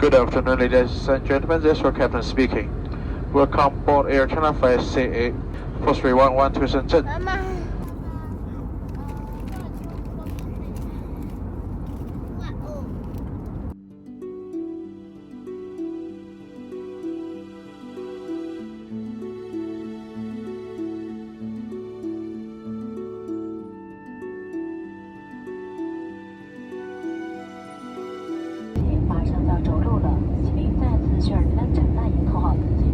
Good afternoon, ladies and gentlemen. This is your captain speaking. Welcome aboard Air China Flight CA 4311 to Shenzhen. 妈妈。马上就要着陆了，请您再次确认安全带已扣好自己。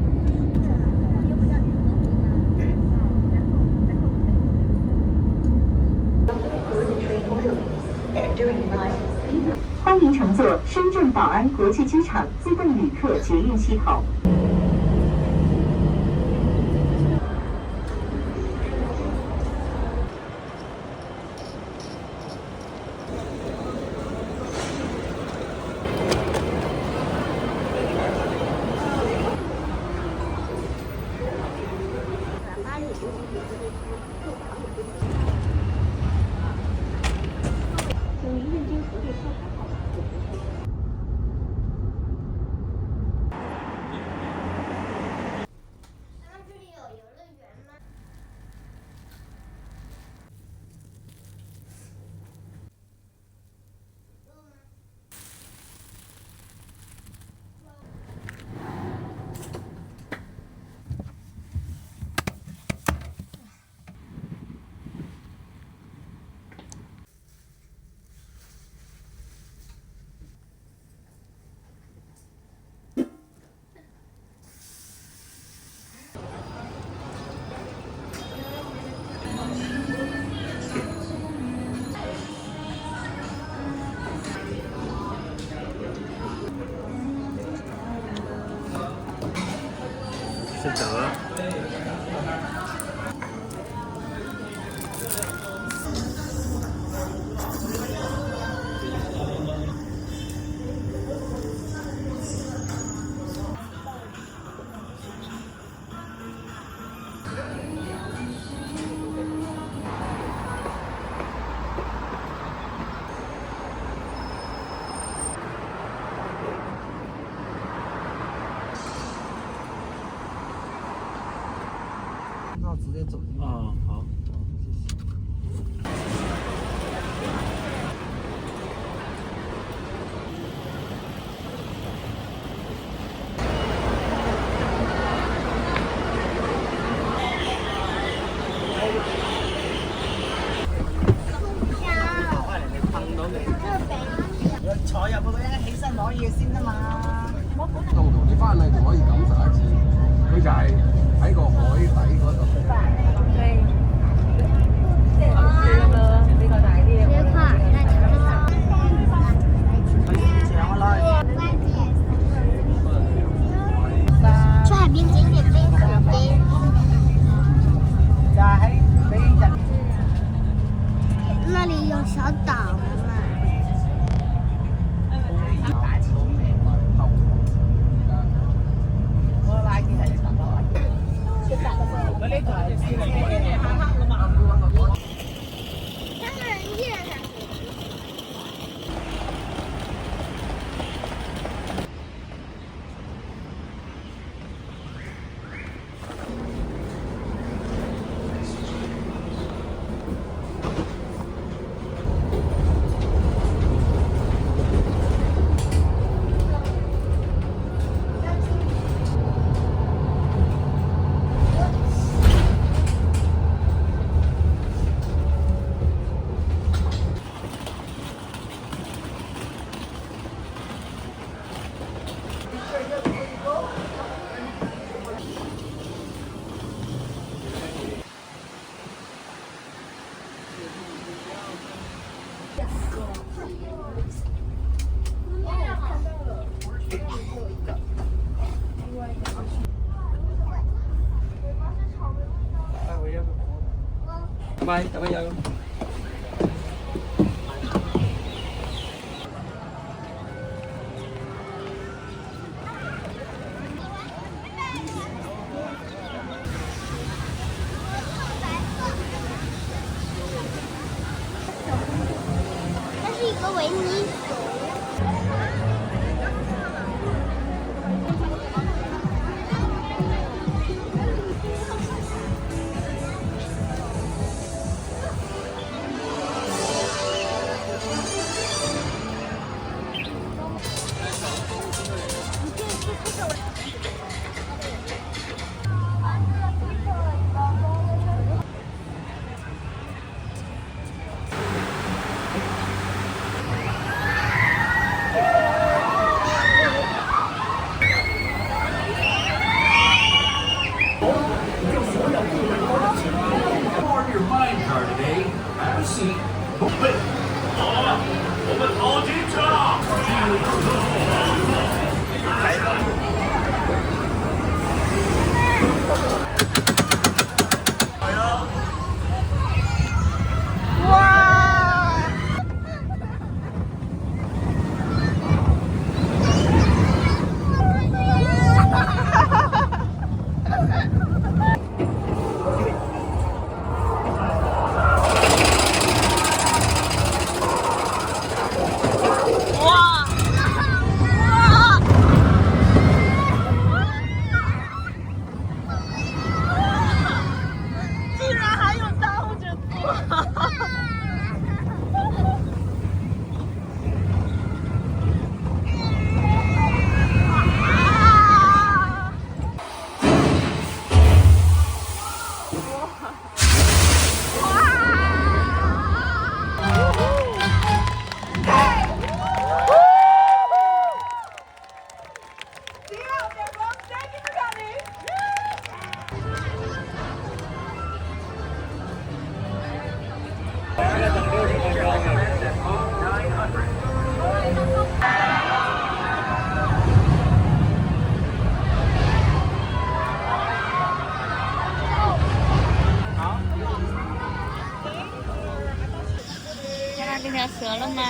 欢迎乘坐深圳宝安国际机场自动旅客捷运系统。是德。直接走进去。好。坐入去嗰陣起身攞嘢先啊嘛。路途啲翻去就可以感受一次，佢就係喺個海底嗰度。對，比較大啲。別跨，那長上。去海邊景點杯手機。就係喺俾人。那裡有小島嘛。拜拜，加油！它是一个维尼熊。Mark your mind card today. Have a seat. 喂，好啊，我们逃进去了。这条蛇了吗？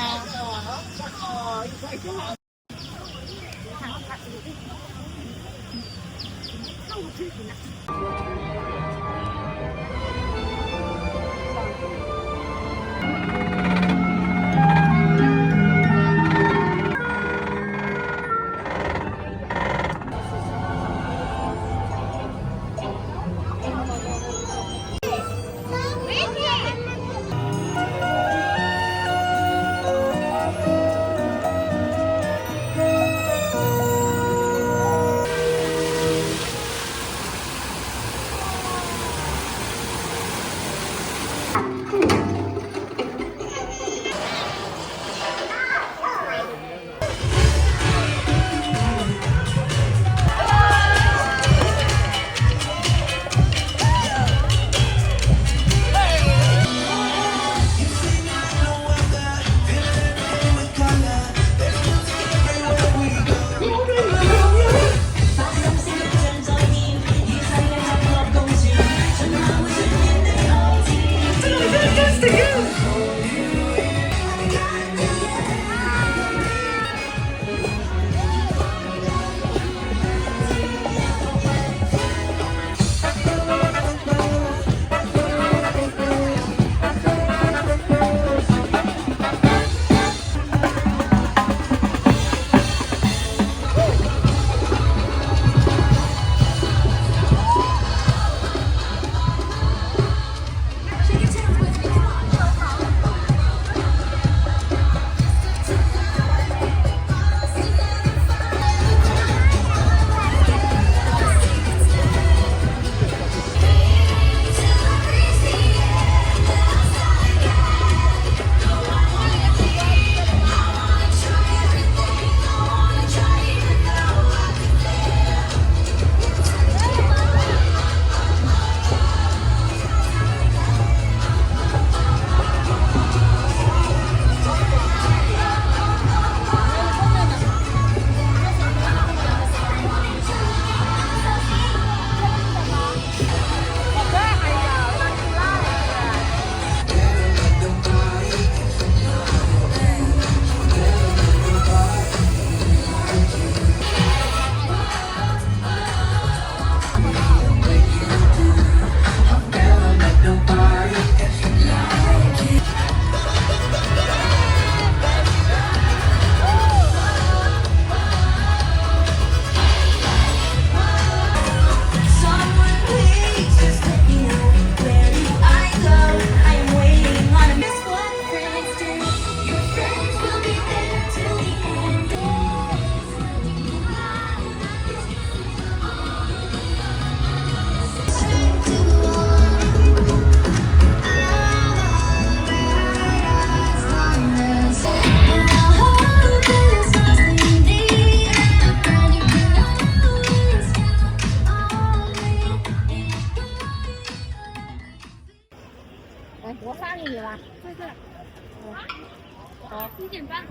我发给你了。对对。好，1点半。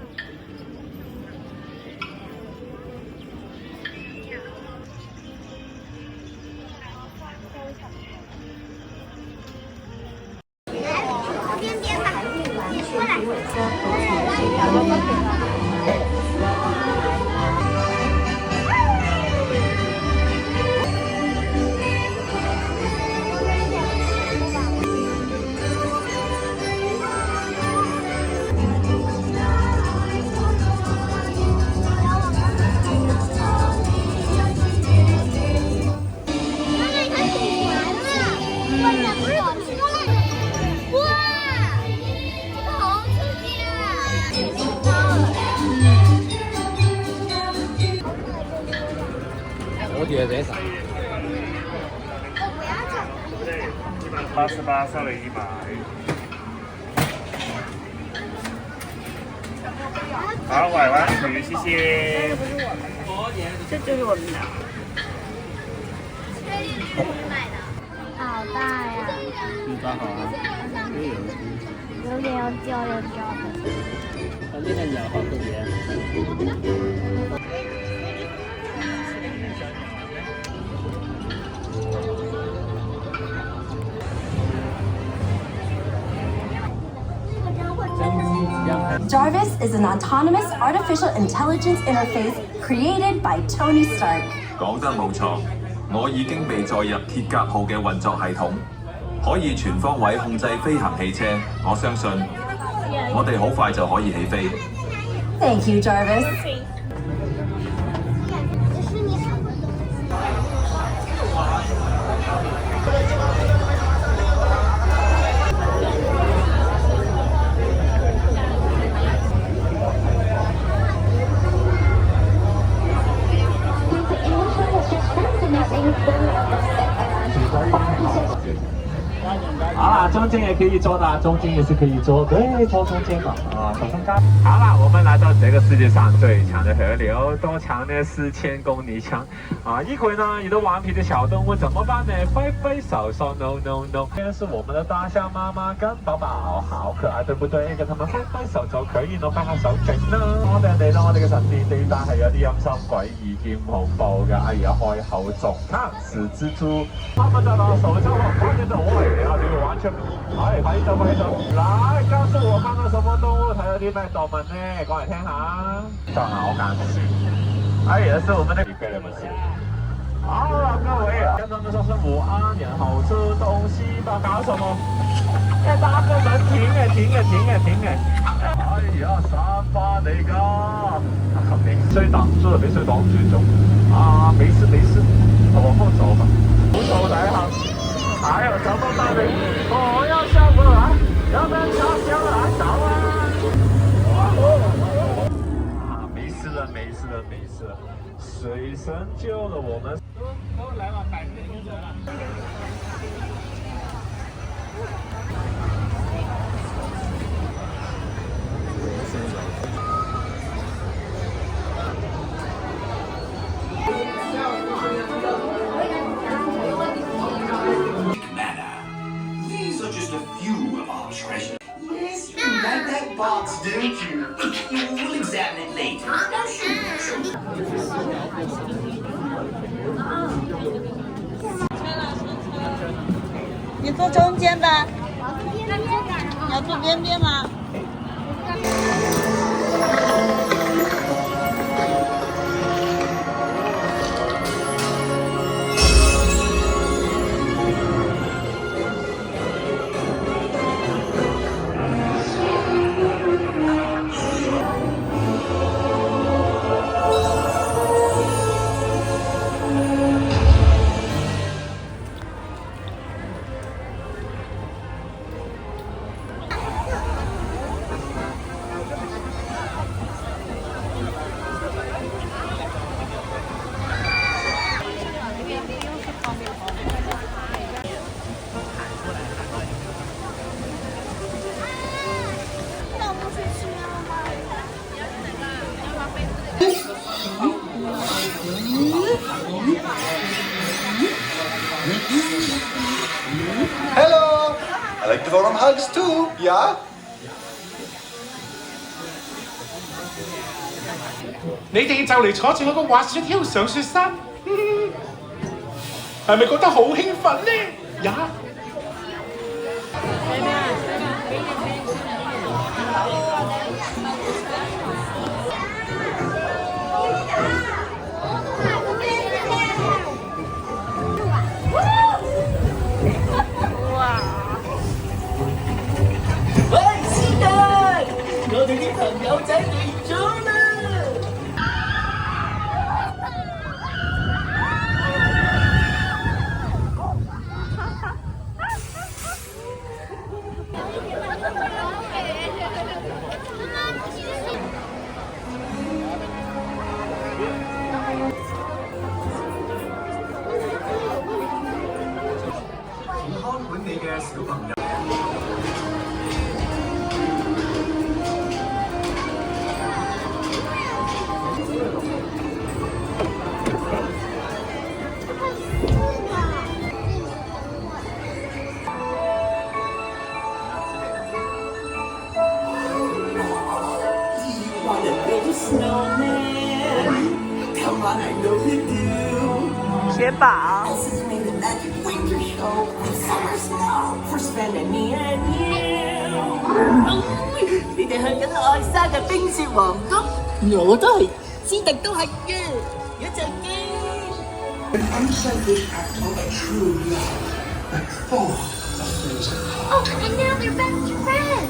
边边吧，过来。我觉得这啥？88少了100。好，拐弯曲，谢谢。这就是我们的。好大呀！你抓好啊！有点要掉的。它那个鸟好特别。Jarvis is an autonomous artificial intelligence interface created by Tony Stark. 講得冇錯，我已經被載入鐵甲號嘅運作系統，可以全方位控制飛行汽車。我相信我哋好快就可以起飛。Thank you, Jarvis. Thank you. 好啦，中间也可以坐的，中间也是可以坐，对，坐中间嘛，啊，坐中间。好啦，我们来到这个世界上最强的河流，多强呢？4000公里强啊！一会呢，遇到顽皮的小动物怎么办呢？挥挥手说 no no no。这是我们的大象妈妈跟宝宝，好可爱，对不对？跟他們揮揮手就可以咯，揮下手勁啦！我哋嚟到我哋嘅神秘地帶係有啲陰森詭異兼恐怖嘅，哎呀，開口仲看死蜘蛛，他們就拿手就往關鍵的我嚟啊！這個完全係睇到，來告訴我看到什麼動物，睇到啲咩動物呢？講嚟聽下。就好感謝，哎，也是我們的禮拜了，不是？好了，各位，跟他們說聲午安，然後吃東西吧。搞什麼？哎，打個門，停！哎呀，沙發嚟㗎，俾水擋住了，俾水擋住咗。啊，沒事，往後走吧。不走來好。還有什麼大人？我要下不來，要不然下來走啊！啊，沒事了，水神救了我們。都來了，100個人了。These are just a few of our treasures. Yes, you like that box, don't you? We'll examine it later. Now shoot. 你坐中间吧。你要坐边边吗？ I like to throw them hugs too. Yeah. 你哋就嚟坐住我個滑雪橇上雪山，係咪覺得好興奮呢？呀！喂，師弟，我哋啲朋友仔嚟咗啦！看管你嘅小朋友。雪宝。你哋去緊愛莎嘅冰雪皇宮，我都係，斯迪都係嘅，一陣見。Oh, and now they're best friends.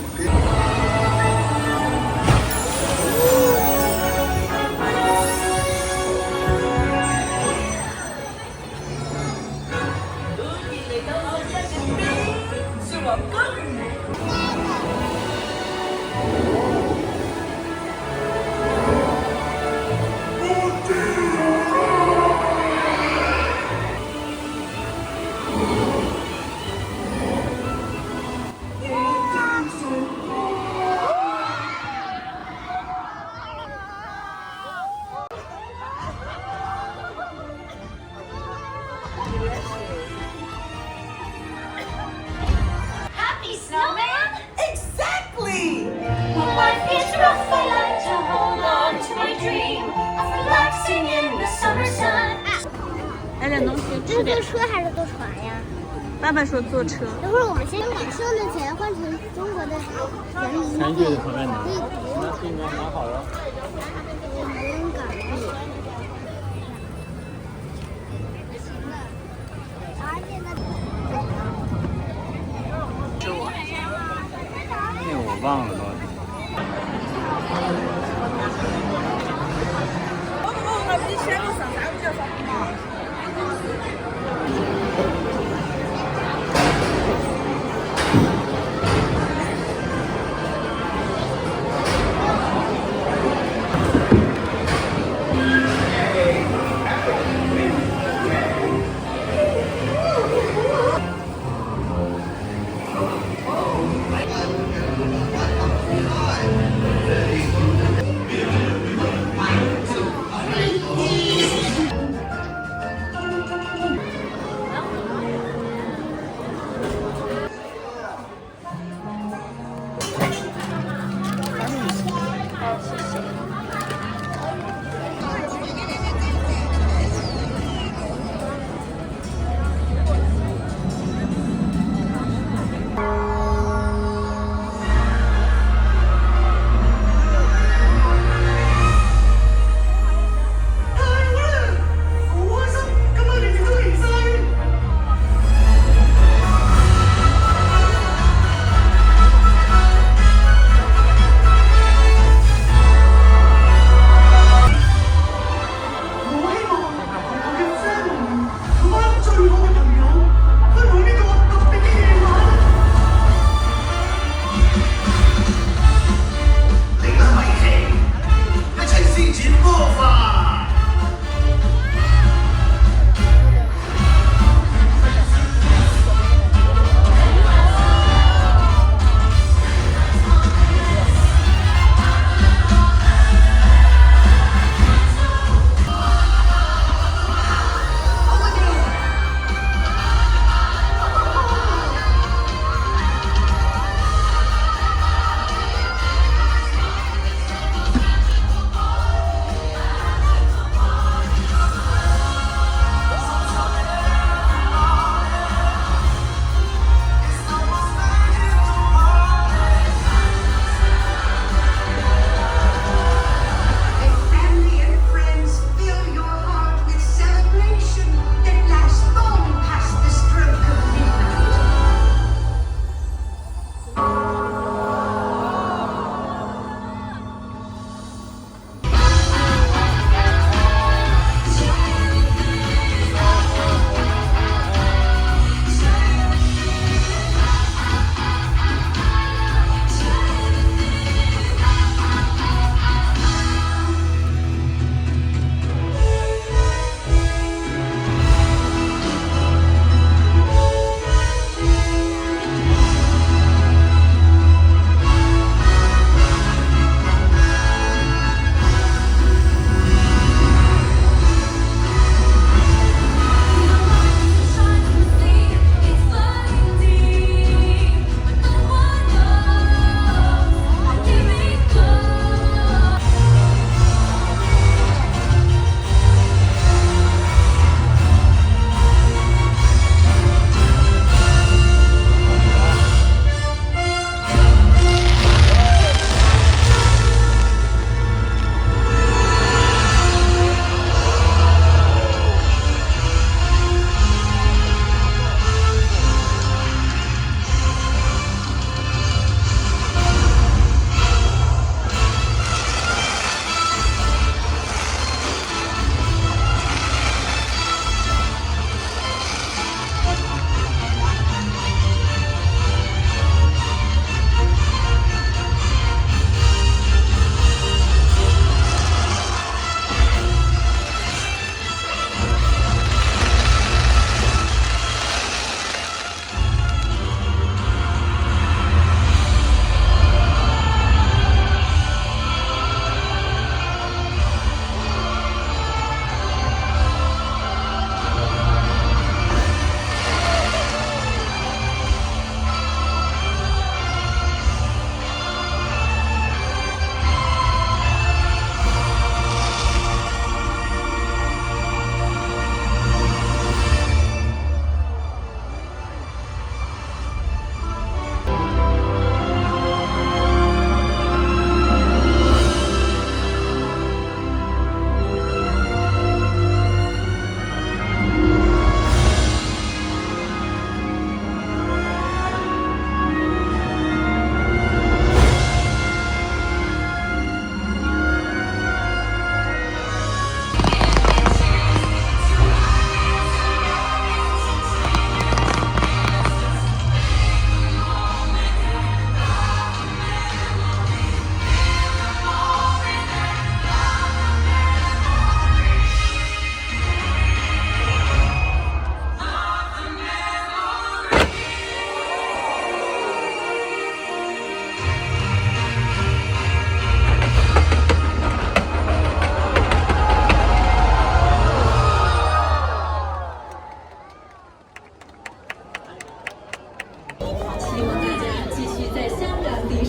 Happy snowman? Exactly! When life is rough, I like to hold on to my dream of relaxing in the summer sun. 来点东西吃点。坐车还是坐船呀？爸爸说坐车。等会儿我们先把剩的钱换成中国的人民币，餐具的旁边拿，可以不用那是应该拿好了。不用港币。那个我忘了多少钱。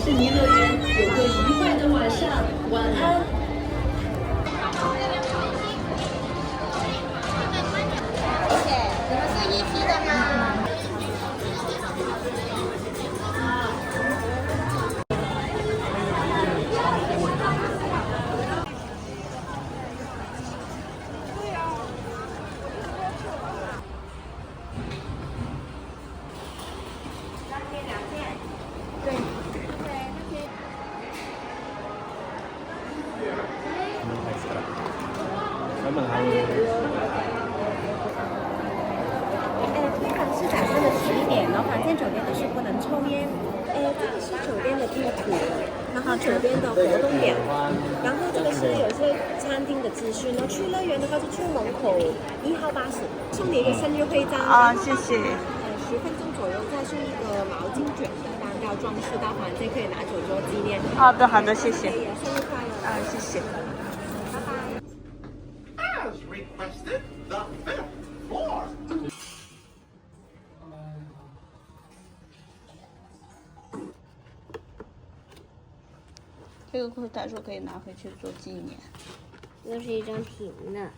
士尼乐园，有个愉快的晚上，晚安。谢谢，你们是一批的吗？通常是早上的11点，然后房间酒店的是不能抽烟。这个是酒店的地图，然后酒店的活动表，然后这个是有些餐厅的资讯。然后去乐园的话是出门口1号巴士，送你一个生日徽章啊，谢谢。10分钟左右再送一个毛巾卷的蛋糕装饰到房间，可以拿走做纪念。好的，好的，谢谢。生日快乐！啊，谢谢。拜拜。As requested, the fifth floor. 这个裤他说可以拿回去做纪念。这是一张品呢。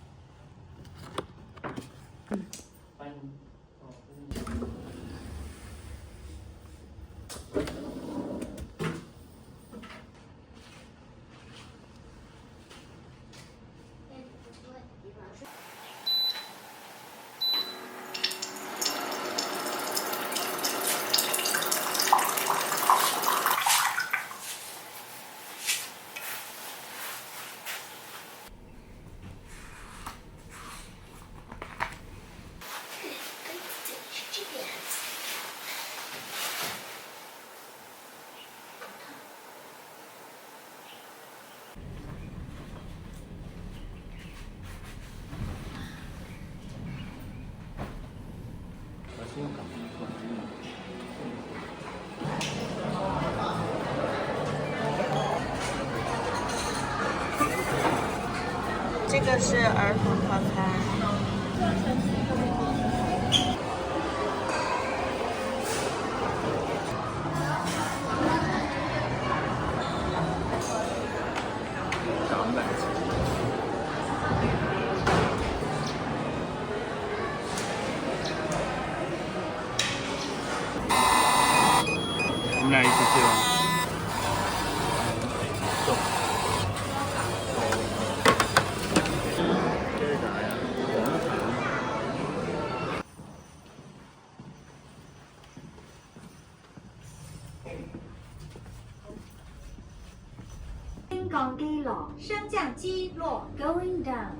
这个是儿童套餐。我们俩一起去吧。降機落，升降機落 ，going down。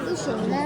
这什么呢？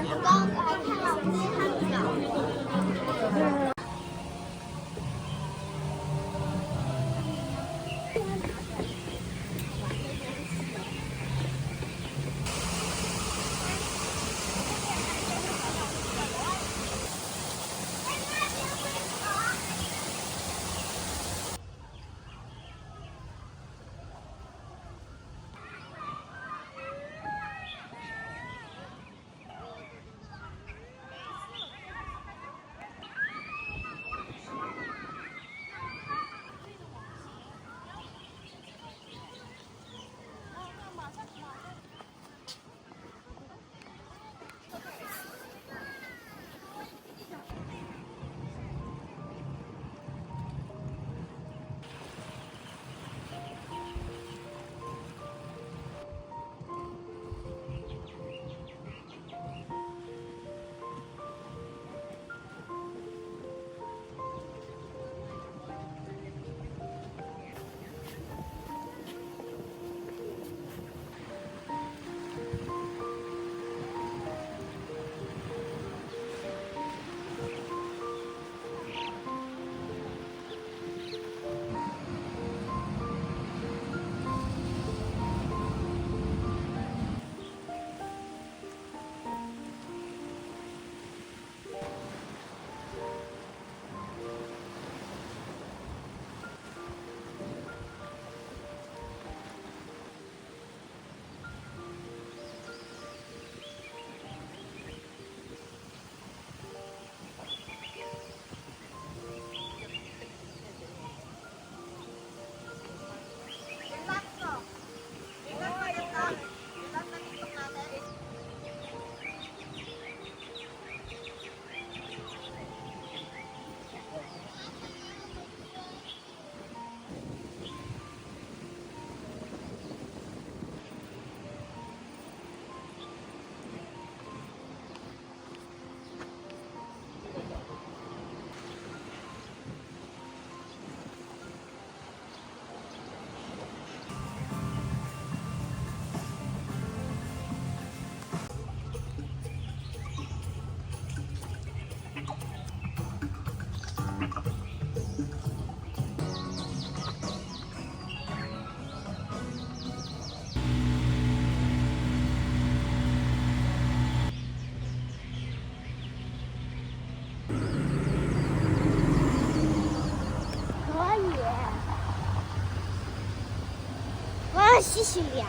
洗洗凉。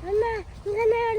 妈妈，你看那